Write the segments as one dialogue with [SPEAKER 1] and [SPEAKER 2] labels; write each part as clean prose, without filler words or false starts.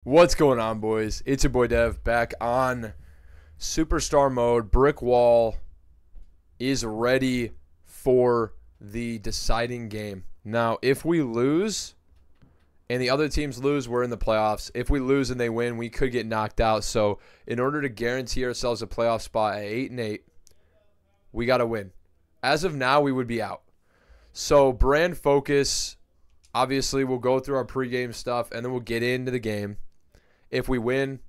[SPEAKER 1] What's going on, boys? It's your boy Dev back on Superstar mode. Brick Wall is ready for the deciding game. Now, if we lose and the other teams lose, we're in the playoffs. If we lose and they win, we could get knocked out. So, in order to guarantee ourselves a playoff spot at 8-8, we got to win. As of now, we would be out. So, brand focus. Obviously, we'll go through our pregame stuff, and then we'll get into the game. If we win,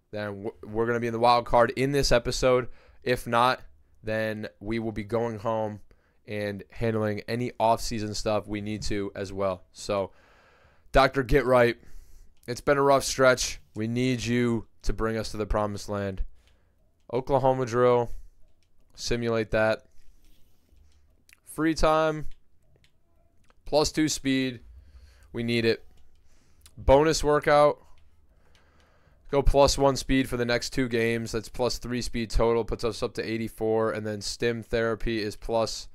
[SPEAKER 1] then we're going to be in the wild card in this episode. If not, then we will be going home and handling any off-season stuff we need to as well. So, Dr. Get Right, it's been a rough stretch. We need you to bring us to the promised land. Oklahoma drill, simulate that. Free time, +2 speed, we need it. Bonus workout. Go +1 speed for the next 2 games. That's +3 speed total. Puts us up to 84. And then stim therapy is +1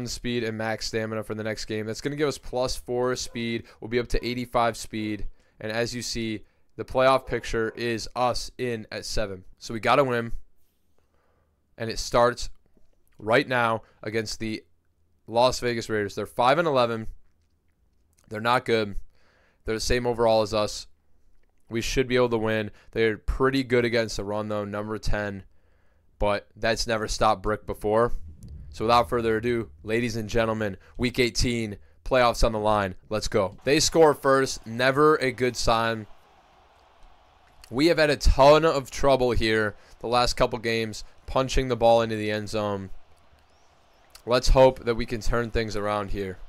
[SPEAKER 1] speed and max stamina for the next game. That's going to give us +4 speed. We'll be up to 85 speed. And as you see, the playoff picture is us in at 7. So we got to win. And it starts right now against the Las Vegas Raiders. They're 5-11. They're not good. They're the same overall as us. We should be able to win. They're pretty good against the run, though, number 10. But that's never stopped Brick before. So without further ado, ladies and gentlemen, Week 18, playoffs on the line. Let's go. They score first. Never a good sign. We have had a ton of trouble here the last couple games, punching the ball into the end zone. Let's hope that we can turn things around here.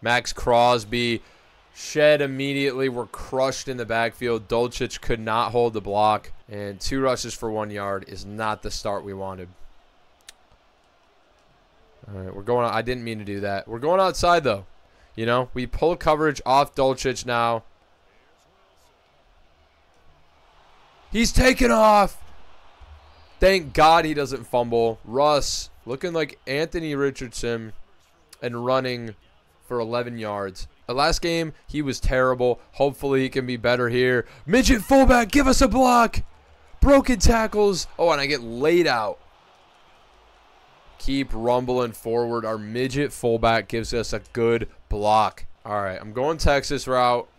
[SPEAKER 1] Max Crosby shed immediately. We're crushed in the backfield. Dulcich could not hold the block. And 2 rushes for 1 yard is not the start we wanted. All right, we're going. I didn't mean to do that. We're going outside, though. You know, we pull coverage off Dulcich now. He's taken off. Thank God he doesn't fumble. Russ looking like Anthony Richardson and running for 11 yards. The last game, he was terrible. Hopefully, he can be better here. Midget fullback, give us a block. Broken tackles. Oh, and I get laid out. Keep rumbling forward. Our midget fullback gives us a good block. All right, I'm going Texas route.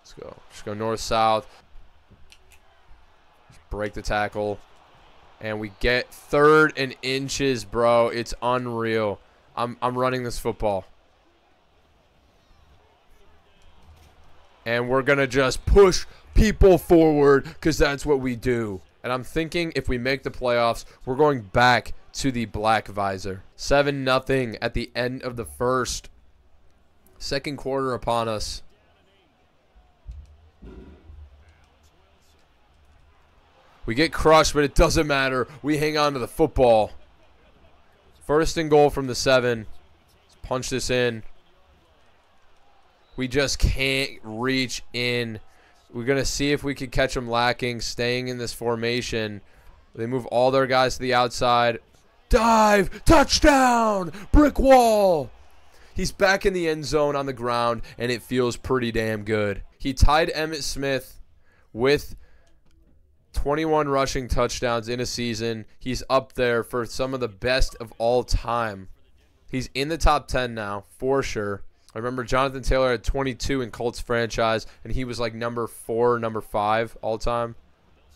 [SPEAKER 1] Let's go. Just go north-south. Break the tackle. And we get 3rd and inches, bro. It's unreal. I'm running this football. And we're going to just push people forward because that's what we do. And I'm thinking if we make the playoffs, we're going back to the black visor. 7-0 at the end of the first. Second quarter upon us. We get crushed, but it doesn't matter. We hang on to the football. 1st and goal from the 7. Let's punch this in. We just can't reach in. We're going to see if we can catch them lacking, staying in this formation. They move all their guys to the outside. Dive! Touchdown! Brick Wall! He's back in the end zone on the ground, and it feels pretty damn good. He tied Emmitt Smith with 21 rushing touchdowns in a season. He's up there for some of the best of all time. He's in the top 10 now, for sure. I remember Jonathan Taylor had 22 in Colts franchise, and he was like number 4, number 5 all time.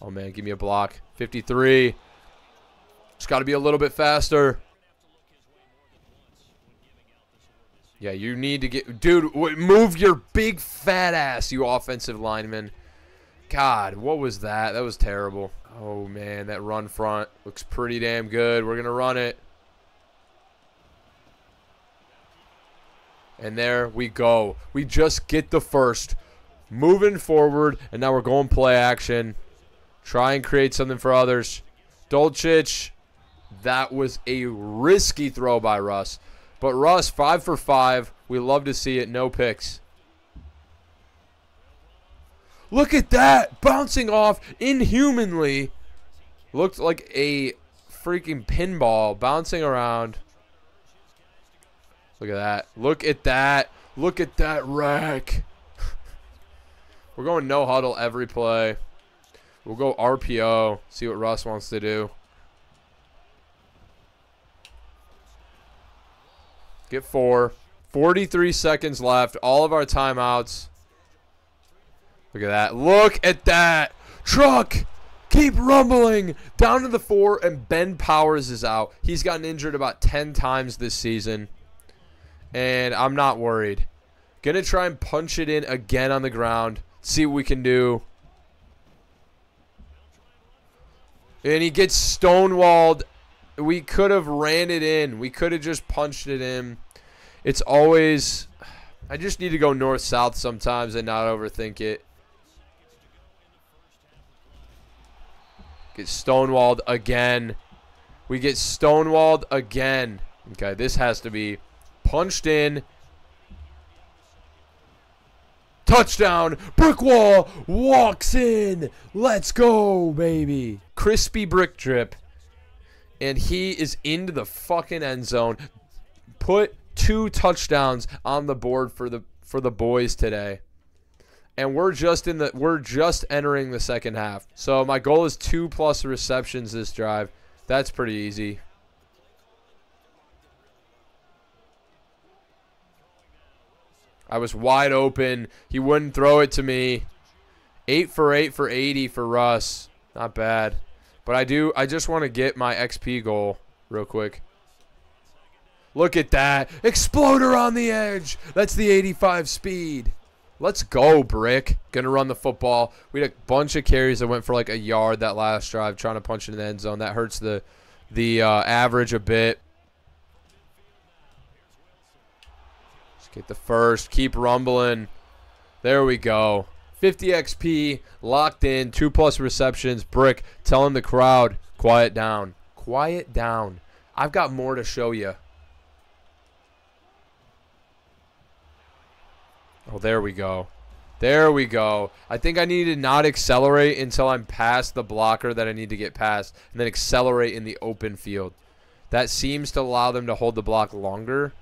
[SPEAKER 1] Oh, man, give me a block. 53. Just got to be a little bit faster. Yeah, you need to get... Dude, move your big fat ass, you offensive lineman. God, what was that? That was terrible. Oh, man, that run front looks pretty damn good. We're going to run it. And there we go. We just get the first. Moving forward, and now we're going play action. Try and create something for others. Dulcich, that was a risky throw by Russ. But Russ, 5 for 5. We love to see it. No picks. Look at that. Bouncing off inhumanly. Looked like a freaking pinball bouncing around. Look at that. Look at that. Look at that wreck. We're going no huddle every play. We'll go RPO. See what Russ wants to do. Get 4. 43 seconds left. All of our timeouts. Look at that. Look at that. Truck. Keep rumbling. Down to the 4, and Ben Powers is out. He's gotten injured about 10 times this season. And I'm not worried. Gonna try and punch it in again on the ground. See what we can do. And he gets stonewalled. We could have ran it in. We could have just punched it in. It's always... I just need to go north-south sometimes and not overthink it. Get stonewalled again. We get stonewalled again. Okay, this has to be punched in. Touchdown. Brick wall walks in. Let's go, baby. Crispy brick drip. And he is into the fucking end zone. Put 2 touchdowns on the board for the boys today. And we're just entering the second half. So my goal is 2+ receptions this drive. That's pretty easy. I was wide open. He wouldn't throw it to me. 8 for 8 for 80 for Russ. Not bad. But I just want to get my XP goal real quick. Look at that. Exploder on the edge. That's the 85 speed. Let's go, Brick. Gonna run the football. We had a bunch of carries that went for like a yard that last drive, trying to punch it in the end zone. That hurts the average a bit. Let's get the first. Keep rumbling. There we go. 50 XP, locked in, 2+ receptions. Brick telling the crowd, quiet down. Quiet down. I've got more to show you. Oh, there we go. There we go. I think I need to not accelerate until I'm past the blocker that I need to get past, and then accelerate in the open field. That seems to allow them to hold the block longer.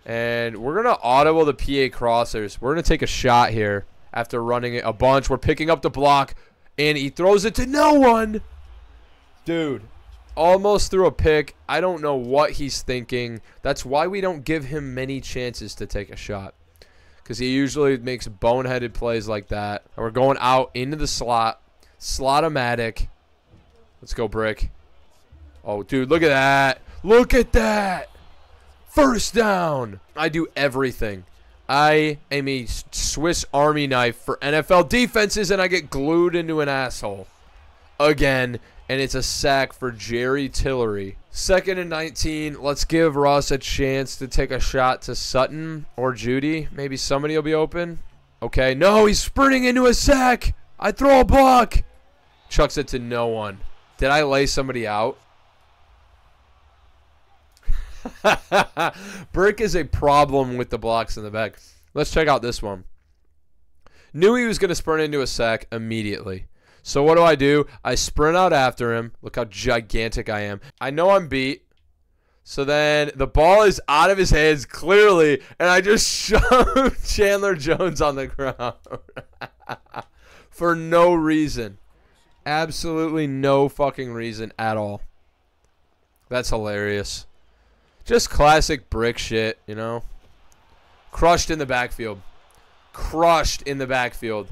[SPEAKER 1] And we're going to audible the PA crossers. We're going to take a shot here after running it a bunch. We're picking up the block, and he throws it to no one. Dude, almost threw a pick. I don't know what he's thinking. That's why we don't give him many chances to take a shot, because he usually makes boneheaded plays like that. And we're going out into the slot. Slot-o-matic. Let's go, Brick. Oh, dude, look at that. Look at that. First down. I do everything. I am a Swiss Army knife for NFL defenses, and I get glued into an asshole. Again, and it's a sack for Jerry Tillery. 2nd and 19. Let's give Russ a chance to take a shot to Sutton or Judy. Maybe somebody will be open. Okay, no, he's sprinting into a sack. I throw a block. Chucks it to no one. Did I lay somebody out? Brick is a problem with the blocks in the back. Let's check out this one. Knew he was going to sprint into a sack immediately. So what do? I sprint out after him. Look how gigantic I am. I know I'm beat. So then the ball is out of his hands clearly, and I just shove Chandler Jones on the ground for no reason. Absolutely no fucking reason at all. That's hilarious. Just classic Brick shit, you know. Crushed in the backfield. Crushed in the backfield.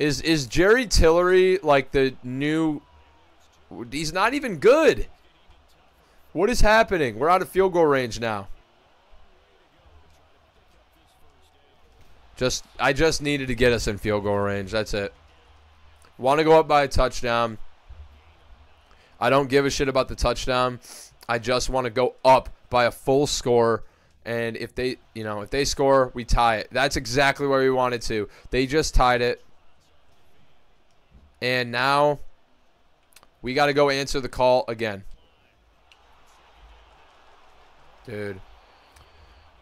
[SPEAKER 1] Is Jerry Tillery like the new... He's not even good. What is happening? We're out of field goal range now. I just needed to get us in field goal range. That's it. Want to go up by a touchdown. I don't give a shit about the touchdown. I just want to go up by a full score. And if they score, we tie it. That's exactly where we wanted to. They just tied it. And now we got to go answer the call again. Dude.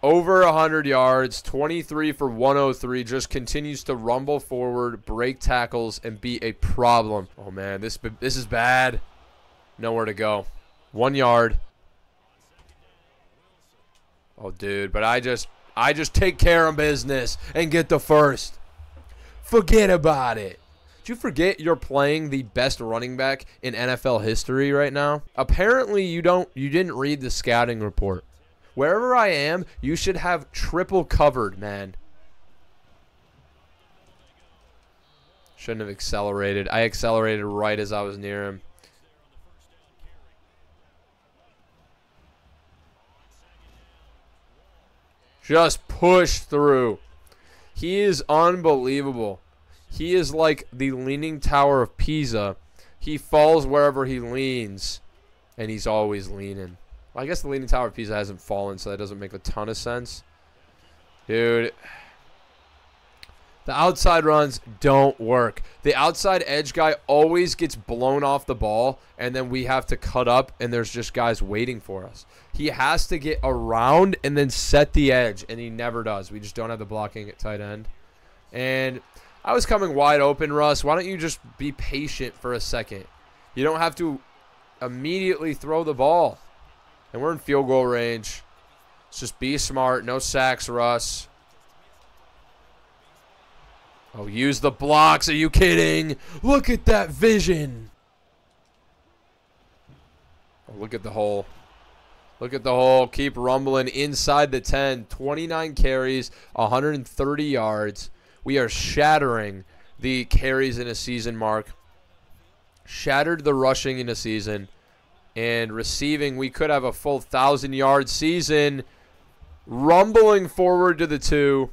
[SPEAKER 1] Over 100 yards, 23 for 103, just continues to rumble forward, break tackles, and be a problem. Oh, man, this is bad. Nowhere to go. 1 yard. Oh, dude, but I just take care of business and get the first. Forget about it. Did you forget you're playing the best running back in NFL history right now? Apparently you didn't read the scouting report. Wherever I am, you should have triple covered, man. Shouldn't have accelerated. I accelerated right as I was near him. Just push through. He is unbelievable. He is like the Leaning Tower of Pisa. He falls wherever he leans, and he's always leaning. Well, I guess the Leaning Tower of Pisa hasn't fallen, so that doesn't make a ton of sense. Dude, the outside runs don't work. The outside edge guy always gets blown off the ball, and then we have to cut up, and there's just guys waiting for us. He has to get around and then set the edge, and he never does. We just don't have the blocking at tight end. And I was coming wide open, Russ. Why don't you just be patient for a second? You don't have to immediately throw the ball. And we're in field goal range. Let's just be smart. No sacks, Russ. Oh, use the blocks. Are you kidding? Look at that vision. Oh, look at the hole. Look at the hole. Keep rumbling inside the 10. 29 carries, 130 yards. We are shattering the carries in a season mark. Shattered the rushing in a season. And receiving, we could have a full 1,000-yard season. Rumbling forward to the 2.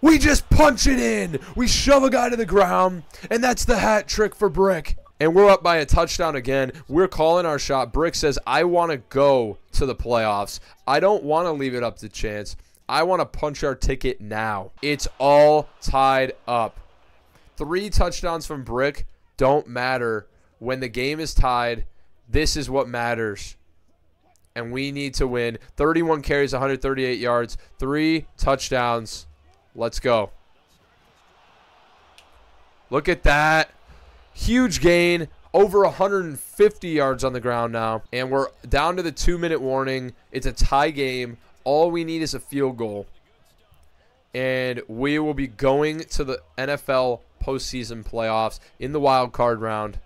[SPEAKER 1] We just punch it in. We shove a guy to the ground. And that's the hat trick for Brick. And we're up by a touchdown again. We're calling our shot. Brick says, I want to go to the playoffs. I don't want to leave it up to chance. I want to punch our ticket now. It's all tied up. 3 touchdowns from Brick don't matter. When the game is tied, this is what matters. And we need to win. 31 carries, 138 yards, 3 touchdowns. Let's go. Look at that. Huge gain. Over 150 yards on the ground now. And we're down to the 2-minute warning. It's a tie game. All we need is a field goal. And we will be going to the NFL postseason playoffs in the wild card round.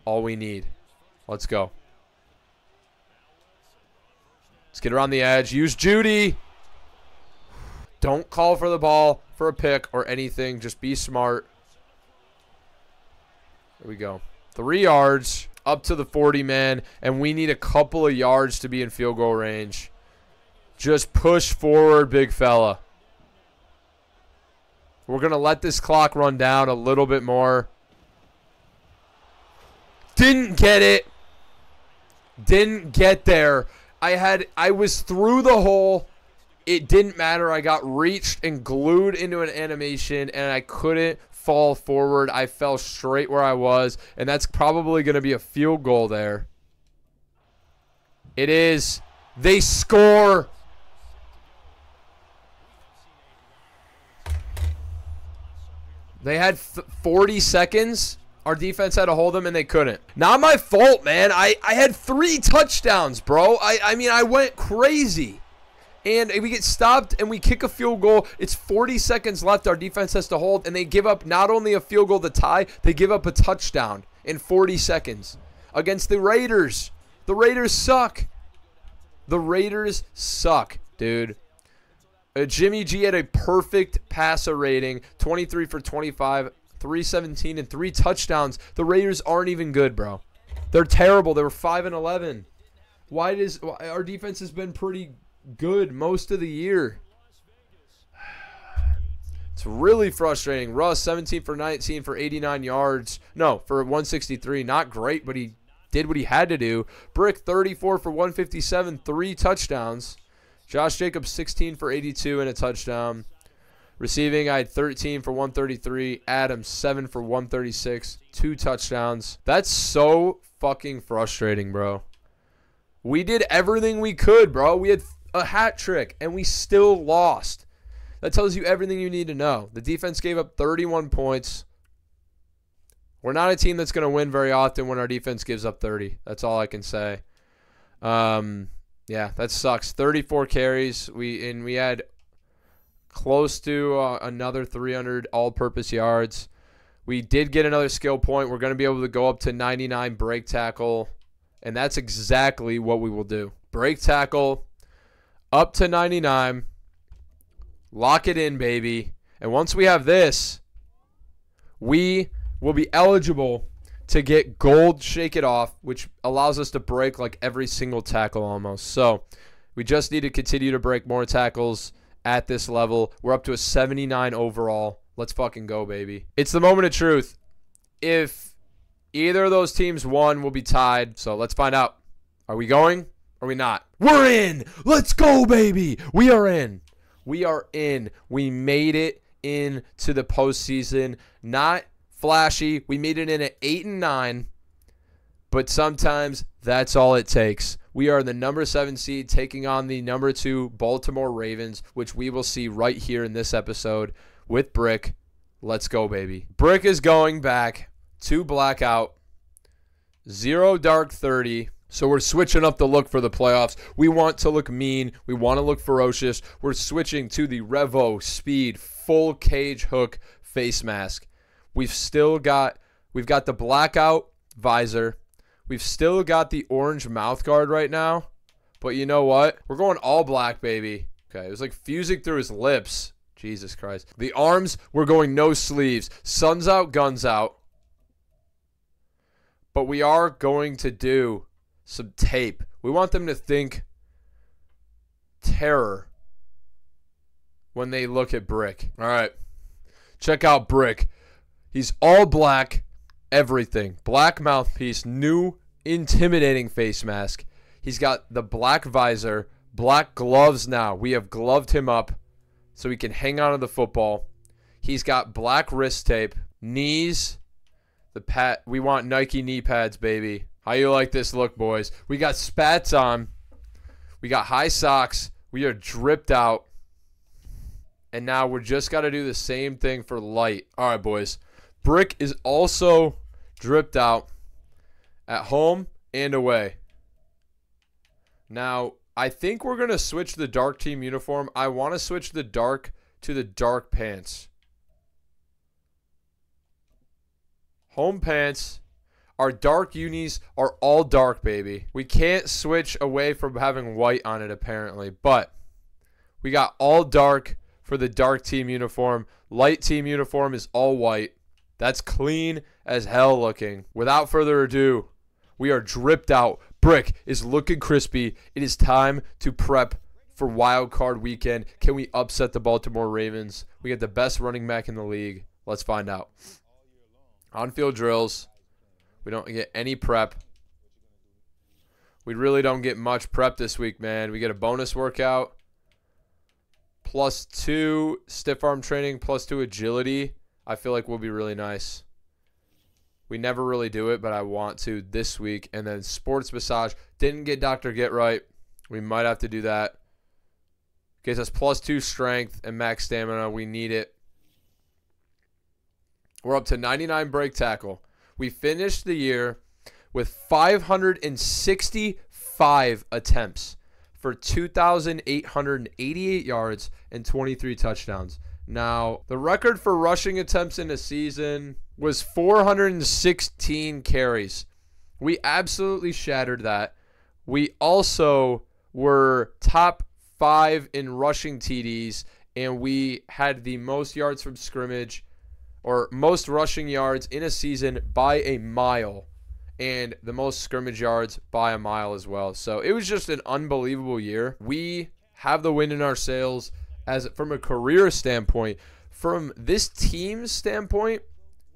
[SPEAKER 1] All we need. Let's go. Let's get around the edge. Use Judy. Don't call for the ball for a pick or anything. Just be smart. There we go. 3 yards up to the 40, man. And we need a couple of yards to be in field goal range. Just push forward, big fella. We're going to let this clock run down a little bit more. Didn't get it. Didn't get there. I was through the hole. It didn't matter. I got reached and glued into an animation, and I couldn't fall forward. I fell straight where I was, and that's probably going to be a field goal there. It is. They score. They had 40 seconds. Our defense had to hold them, and they couldn't. Not my fault, man. I had 3 touchdowns, bro. I mean, I went crazy. And we get stopped, and we kick a field goal. It's 40 seconds left. Our defense has to hold, and they give up not only a field goal to tie, they give up a touchdown in 40 seconds against the Raiders. The Raiders suck. The Raiders suck, dude. Jimmy G had a perfect passer rating, 23 for 25, 317, and 3 touchdowns. The Raiders aren't even good, bro. They're terrible. They were 5-11. Why our defense has been pretty good most of the year? It's really frustrating. Russ, 17 for 19 for 89 yards. No, for 163. Not great, but he did what he had to do. Brick, 34 for 157, 3 touchdowns. Josh Jacobs, 16 for 82 and a touchdown. Receiving, I had 13 for 133. Adams, 7 for 136, 2 touchdowns. That's so fucking frustrating, bro. We did everything we could, bro. We had a hat trick, and we still lost. That tells you everything you need to know. The defense gave up 31 points. We're not a team that's going to win very often when our defense gives up 30. That's all I can say. Yeah, that sucks. 34 carries. We had close to another 300 all-purpose yards. We did get another skill point. We're going to be able to go up to 99 break tackle, and that's exactly what we will do. Break tackle up to 99. Lock it in, baby. And once we have this, we will be eligible to get gold Shake It Off, which allows us to break like every single tackle almost. So we just need to continue to break more tackles at this level. We're up to a 79 overall. Let's fucking go, baby. It's the moment of truth. If either of those teams won, we'll be tied. So let's find out. Are we going? Are we not? We're in. Let's go, baby. We are in. We are in. We made it into the postseason. Not flashy. We made it in at 8-9. But sometimes that's all it takes. We are the number 7 seed taking on the number 2 Baltimore Ravens, which we will see right here in this episode with Brick. Let's go, baby. Brick is going back to blackout. 0 dark 30. So we're switching up the look for the playoffs. We want to look mean. We want to look ferocious. We're switching to the Revo Speed full cage hook face mask. We've got the blackout visor. We've still got the orange mouth guard right now. But you know what? We're going all black, baby. Okay, it was like fusing through his lips. Jesus Christ. The arms, we're going no sleeves. Sun's out, guns out. But we are going to do some tape. We want them to think terror when they look at Brick. All right. Check out Brick. He's all black, everything. Black mouthpiece, new intimidating face mask. He's got the black visor, black gloves now. We have gloved him up so he can hang on to the football. He's got black wrist tape, knees, we want Nike knee pads, baby. How you like this look, boys? We got spats on. We got high socks. We are dripped out. And now we're just got to do the same thing for light. All right, boys. Brick is also dripped out at home and away. Now, I think we're going to switch the dark team uniform. I want to switch the dark to the dark pants. Home pants. Our dark unis are all dark, baby. We can't switch away from having white on it, apparently. But we got all dark for the dark team uniform. Light team uniform is all white. That's clean as hell looking. Without further ado, we are dripped out. Brick is looking crispy. It is time to prep for wild card weekend. Can we upset the Baltimore Ravens? We get the best running back in the league. Let's find out. On-field drills. We don't get any prep. We really don't get much prep this week, man. We get a bonus workout. +2 stiff arm training, +2 agility. I feel like will be really nice. We never really do it, but I want to this week. And then sports massage. Didn't get Dr. Get Right. We might have to do that. Gives us +2 strength and max stamina. We need it. We're up to 99 break tackle. We finished the year with 565 attempts for 2,888 yards and 23 touchdowns. Now, the record for rushing attempts in a season was 416 carries. We absolutely shattered that. We also were top 5 in rushing TDs, and we had the most yards from scrimmage, or most rushing yards in a season by a mile, and the most scrimmage yards by a mile as well. So it was just an unbelievable year. We have the wind in our sails as from a career standpoint. From this team's standpoint,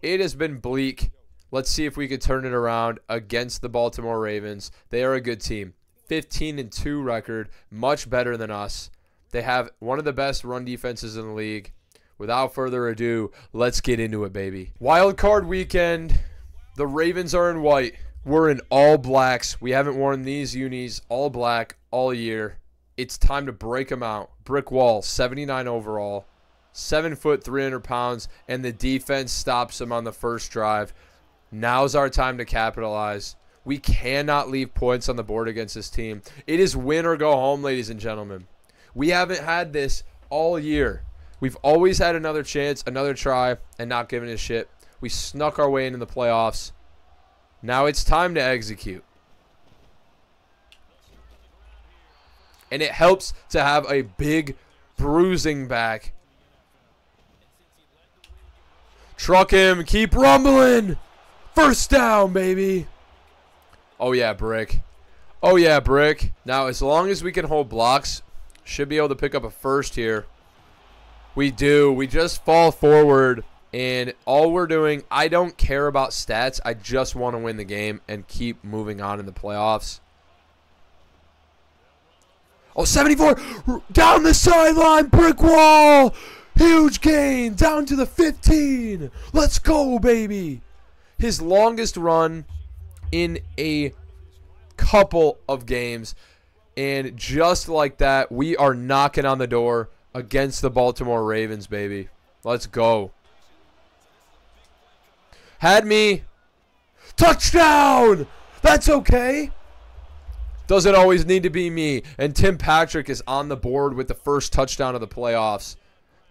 [SPEAKER 1] it has been bleak. Let's see if we could turn it around against the Baltimore Ravens. They are a good team. 15-2 record, much better than us. They have one of the best run defenses in the league. Without further ado, let's get into it, baby. Wild card weekend. The Ravens are in white. We're in all blacks. We haven't worn these unis all black all year. It's time to break them out. Brick wall, 79 overall. 7 foot, 300 pounds, and the defense stops them on the first drive. Now's our time to capitalize. We cannot leave points on the board against this team. It is win or go home, ladies and gentlemen. We haven't had this all year. We've always had another chance, another try, and not giving a shit. We snuck our way into the playoffs. Now it's time to execute. And it helps to have a big bruising back. Truck him. Keep rumbling. First down, baby. Oh, yeah, Brick. Oh, yeah, Brick. Now, as long as we can hold blocks, should be able to pick up a first here. We do. We just fall forward. And all we're doing, I don't care about stats. I just want to win the game and keep moving on in the playoffs. Oh, 74. Down the sideline. Brick wall. Huge gain. Down to the 15. Let's go, baby. His longest run in a couple of games. And just like that, we are knocking on the door against the Baltimore Ravens, baby. Let's go. Had me. Touchdown! That's okay. Doesn't always need to be me. And Tim Patrick is on the board with the first touchdown of the playoffs.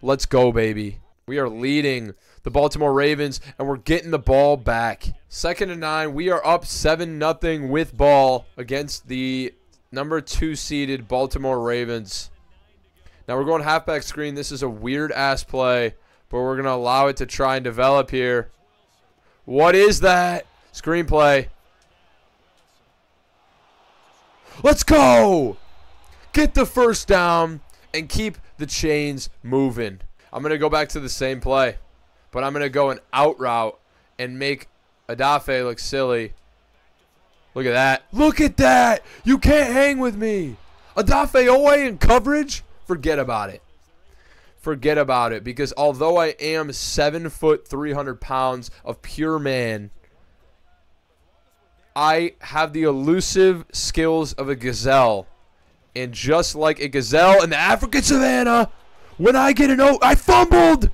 [SPEAKER 1] Let's go, baby. We are leading the Baltimore Ravens, and we're getting the ball back. 2nd and 9. We are up 7-0 with ball against the number 2 seeded Baltimore Ravens. Now we're going halfback screen. This is a weird-ass play, but we're going to allow it to try and develop here. What is that? Screenplay. Let's go! Get the first down and keep the chains moving. I'm going to go back to the same play, but I'm going to go an out route and make Adafe look silly. Look at that. Look at that! You can't hang with me. Adafe away in coverage? Forget about it. Forget about it, because although I am 7 foot 300 pounds of pure man, I have the elusive skills of a gazelle. And just like a gazelle in the African savannah, when I get I fumbled!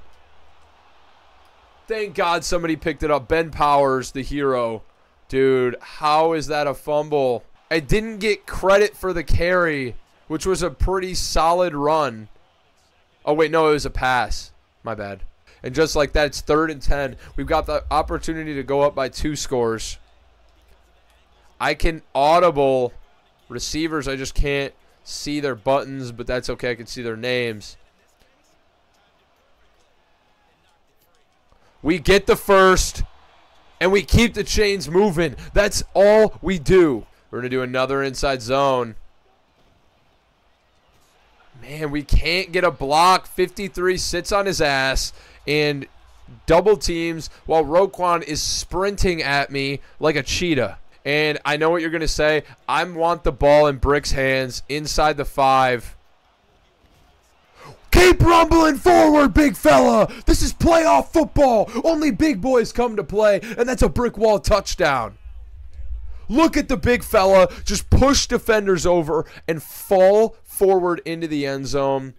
[SPEAKER 1] Thank God somebody picked it up. Ben Powers, the hero. Dude, how is that a fumble? I didn't get credit for the carry, which was a pretty solid run. Oh, wait, no, it was a pass. My bad. And just like that, it's 3rd and 10. We've got the opportunity to go up by 2 scores. I can audible receivers. I just can't see their buttons, but that's okay. I can see their names. We get the first, and we keep the chains moving. That's all we do. We're going to do another inside zone. Man, we can't get a block. 53 sits on his ass and double teams while Roquan is sprinting at me like a cheetah. And I know what you're going to say. I want the ball in Brick's hands inside the 5. Keep rumbling forward, big fella. This is playoff football. Only big boys come to play, and that's a brick wall touchdown. Look at the big fella just push defenders over and fall forward into the end zone.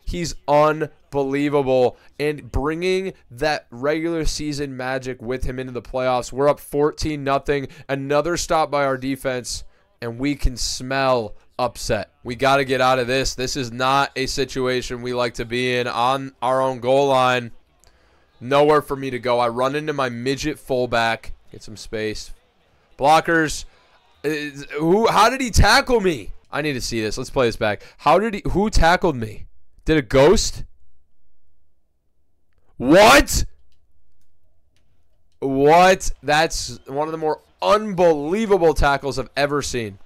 [SPEAKER 1] He's unbelievable. And bringing that regular season magic with him into the playoffs. We're up 14-0. Another stop by our defense, and we can smell upset. We got to get out of this. This is not a situation we like to be in on our own goal line. Nowhere for me to go. I run into my midget fullback. Get some space. Blockers. How did he tackle me? I need to see this. Let's play this back. Who tackled me? Did a ghost? What? What? That's one of the more unbelievable tackles I've ever seen.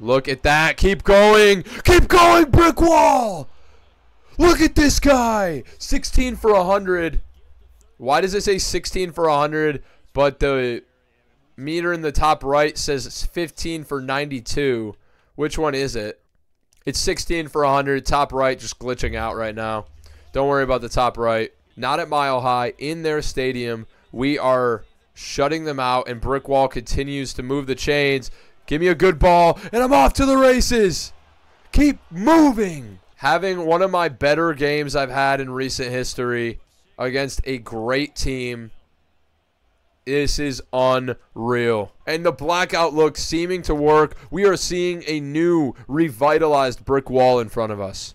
[SPEAKER 1] Look at that. Keep going. Keep going, brick wall. Look at this guy. 16 for 100. Why does it say 16 for 100, but the meter in the top right says it's 15 for 92? Which one is it? It's 16 for 100. Top right just glitching out right now. Don't worry about the top right. Not at Mile High. In their stadium. We are shutting them out, and brick wall continues to move the chains. Give me a good ball, and I'm off to the races. Keep moving. Having one of my better games I've had in recent history against a great team. This is unreal. And the blackout look seeming to work. We are seeing a new, revitalized brick wall in front of us.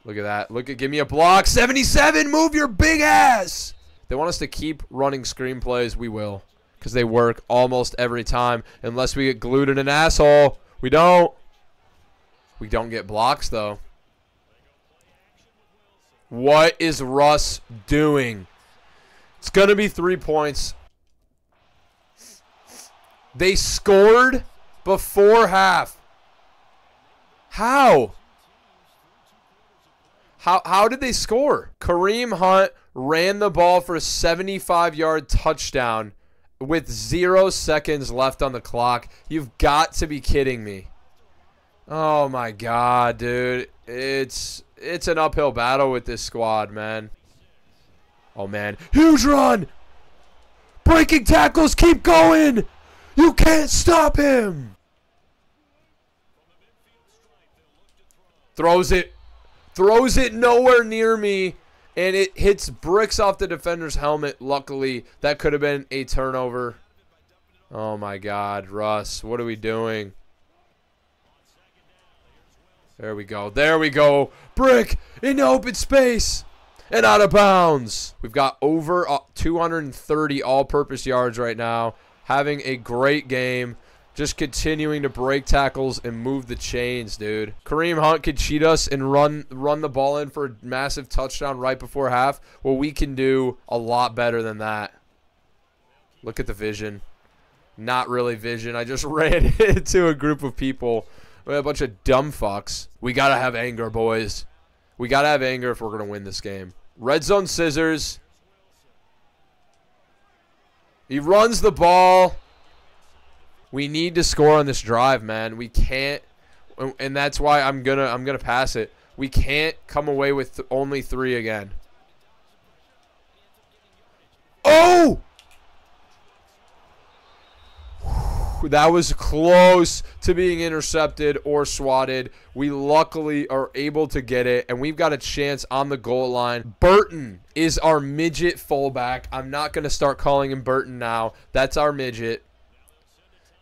[SPEAKER 1] Look at that. Look at, give me a block. 77, move your big ass. They want us to keep running screenplays. We will. Because they work almost every time. Unless we get glued in an asshole. We don't. We don't get blocks, though. What is Russ doing? It's going to be 3 points. They scored before half. How? How did they score? Kareem Hunt ran the ball for a 75-yard touchdown with 0 seconds left on the clock. You've got to be kidding me. Oh, my God, dude. It's an uphill battle with this squad, man. Oh, man. Huge run. Breaking tackles. Keep going. You can't stop him. Throws it. Throws it nowhere near me. And it hits bricks off the defender's helmet. Luckily, that could have been a turnover. Oh, my God. Russ, what are we doing? There we go. There we go. Brick in open space. And out of bounds. We've got over 230 all-purpose yards right now. Having a great game. Just continuing to break tackles and move the chains, dude. Kareem Hunt could cheat us and run the ball in for a massive touchdown right before half. Well, we can do a lot better than that. Look at the vision. Not really vision. I just ran into a group of people. A bunch of dumb fucks. We got to have anger, boys. We got to have anger if we're going to win this game. Red zone scissors. He runs the ball. We need to score on this drive, man. We can't, and that's why I'm gonna pass it. We can't come away with only 3 again. Oh! That was close to being intercepted or swatted. We luckily are able to get it, and we've got a chance on the goal line. Burton is our midget fullback. I'm not going to start calling him Burton now. That's our midget.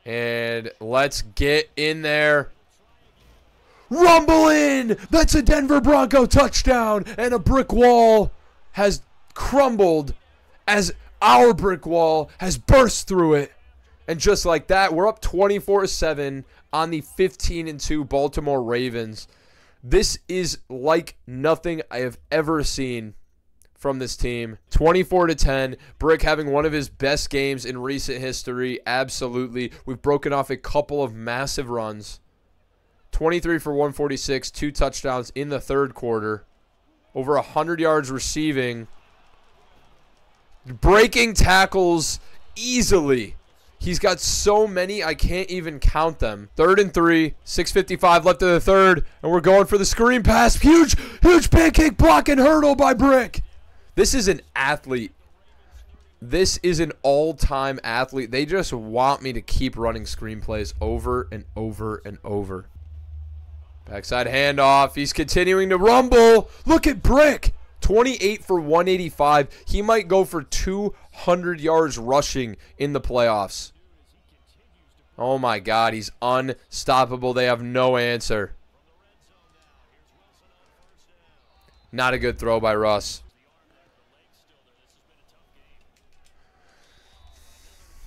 [SPEAKER 1] And let's get in there. Rumble in! That's a Denver Bronco touchdown, and a brick wall has crumbled as our brick wall has burst through it. And just like that, we're up 24-7 on the 15-2 Baltimore Ravens. This is like nothing I have ever seen from this team. 24-10. Brick having one of his best games in recent history. Absolutely. We've broken off a couple of massive runs. 23 for 146, 2 touchdowns in the third quarter. Over 100 yards receiving. Breaking tackles easily. He's got so many, I can't even count them. 3rd and 3, 6:55 left in the third, and we're going for the screen pass. Huge pancake block and hurdle by Brick. This is an athlete. This is an all-time athlete. They just want me to keep running screenplays over and over and over. Backside handoff. He's continuing to rumble. Look at Brick. 28 for 185. He might go for 200 yards rushing in the playoffs. Oh my God, he's unstoppable. They have no answer. Not a good throw by Russ.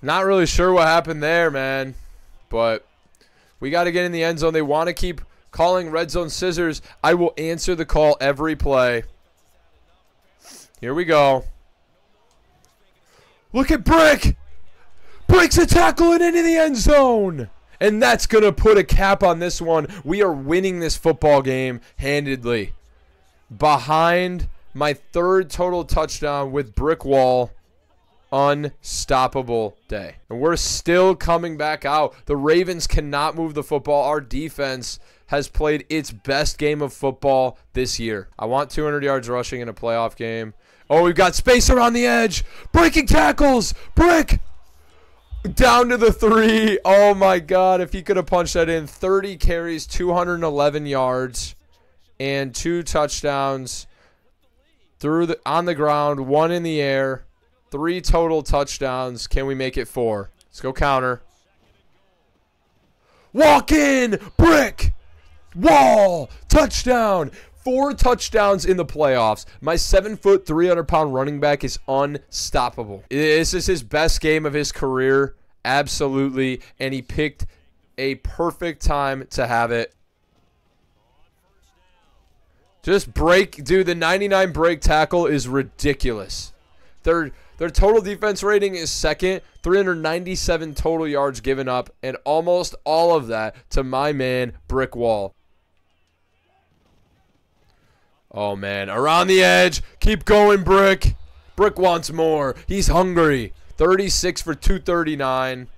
[SPEAKER 1] Not really sure what happened there, man. But we got to get in the end zone. They want to keep calling red zone scissors. I will answer the call every play. Here we go. Look at Brick. Breaks a tackle and into the end zone. And that's going to put a cap on this one. We are winning this football game handedly. Behind my 3rd total touchdown with brick wall. Unstoppable day. And we're still coming back out. The Ravens cannot move the football. Our defense has played its best game of football this year. I want 200 yards rushing in a playoff game. Oh, we've got space around the edge. Breaking tackles. Brick. Down to the 3. Oh, my God. If he could have punched that in. 30 carries, 211 yards, and 2 touchdowns on the ground, 1 in the air. 3 total touchdowns. Can we make it 4? Let's go counter. Walk in, brick, wall, touchdown. 4 touchdowns in the playoffs. My 7-foot, 300-pound running back is unstoppable. This is his best game of his career, absolutely, and he picked a perfect time to have it. Just break, dude, the 99 break tackle is ridiculous. Their total defense rating is second, 397 total yards given up, and almost all of that to my man, Brick Wall. Oh, man. Around the edge. Keep going, Brick. Brick wants more. He's hungry. 36 for 239.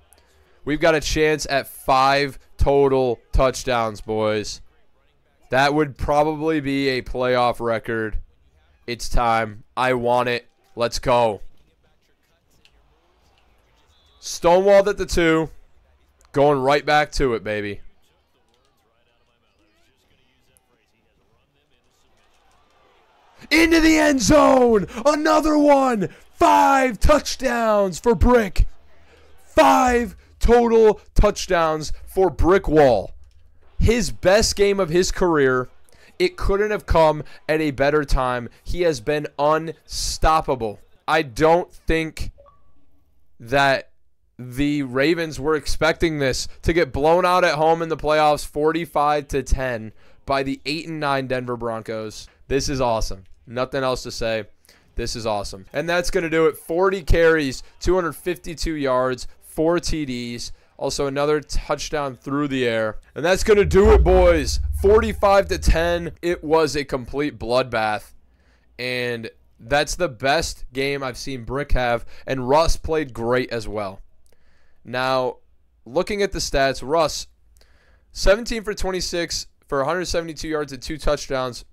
[SPEAKER 1] We've got a chance at 5 total touchdowns, boys. That would probably be a playoff record. It's time. I want it. Let's go. Stonewalled at the 2. Going right back to it, baby. Into the end zone. Another one. 5 touchdowns for Brick. 5 total touchdowns for Brick Wall. His best game of his career. It couldn't have come at a better time. He has been unstoppable. I don't think that the Ravens were expecting this to get blown out at home in the playoffs 45-10 by the 8-9 Denver Broncos. This is awesome. Nothing else to say. This is awesome. And that's going to do it. 40 carries, 252 yards, 4 TDs. Also another touchdown through the air. And that's going to do it, boys. 45-10. It was a complete bloodbath. And that's the best game I've seen Brick have. And Russ played great as well. Now, looking at the stats, Russ, 17 for 26 for 172 yards and 2 touchdowns.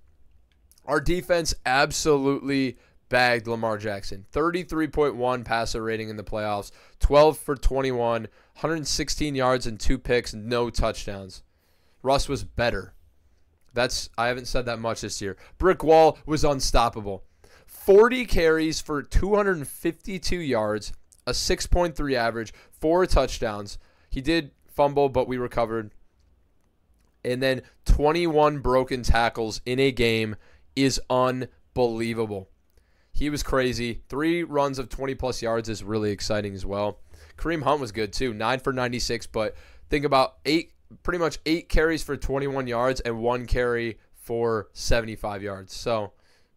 [SPEAKER 1] Our defense absolutely bagged Lamar Jackson. 33.1 passer rating in the playoffs. 12 for 21, 116 yards and 2 picks, no touchdowns. Russ was better. I haven't said that much this year. Brick Wall was unstoppable. 40 carries for 252 yards, a 6.3 average, 4 touchdowns. He did fumble, but we recovered. And then 21 broken tackles in a game is unbelievable. He was crazy. 3 runs of 20-plus yards is really exciting as well. Kareem Hunt was good too, 9 for 96, but think about pretty much 8 carries for 21 yards and 1 carry for 75 yards. So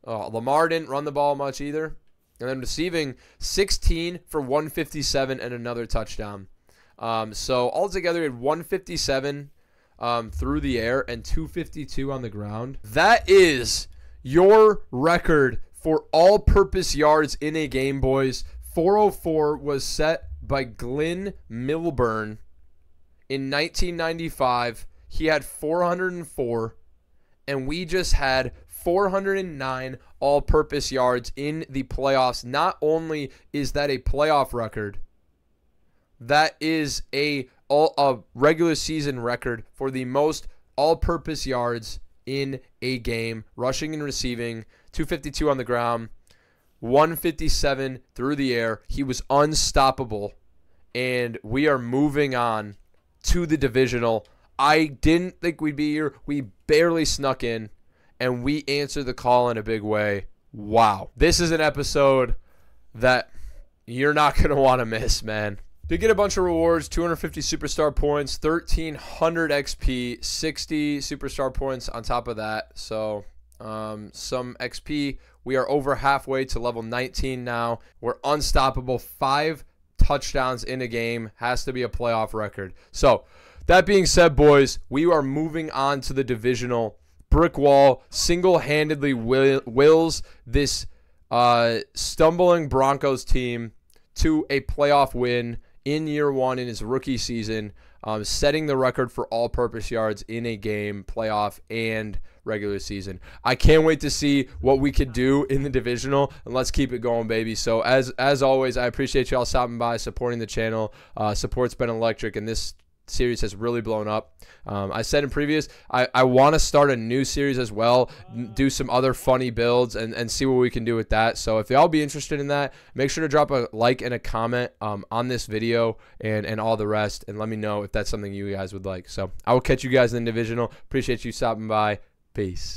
[SPEAKER 1] Lamar didn't run the ball much either. And then receiving 16 for 157 and another touchdown. So altogether, he had 157 through the air and 252 on the ground. That is your record for all-purpose yards in a game, boys. 404 was set by Glenn Milburn in 1995. He had 404, and we just had 409 all-purpose yards in the playoffs. Not only is that a playoff record, that is a regular season record for the most all-purpose yards in a game, rushing and receiving, 252 on the ground, 157 through the air. He was unstoppable, and we are moving on to the divisional. I didn't think we'd be here. We barely snuck in, and we answered the call in a big way. Wow. This is an episode that you're not going to want to miss, man. Did get a bunch of rewards, 250 superstar points, 1,300 XP, 60 superstar points on top of that. So some XP. We are over halfway to level 19 now. We're unstoppable. 5 touchdowns in a game has to be a playoff record. So that being said, boys, we are moving on to the divisional. Brick Wall single-handedly wills this stumbling Broncos team to a playoff win in year 1 in his rookie season, setting the record for all-purpose yards in a game, playoff, and regular season. I can't wait to see what we could do in the divisional, and let's keep it going, baby. So as always, I appreciate y'all stopping by, supporting the channel. Support's been electric, and this series has really blown up. I said in previous, I want to start a new series as well, do some other funny builds and see what we can do with that. So if y'all be interested in that, make sure to drop a like and a comment on this video and all the rest, and let me know if that's something you guys would like. So I will catch you guys in the divisional. Appreciate you stopping by. Peace.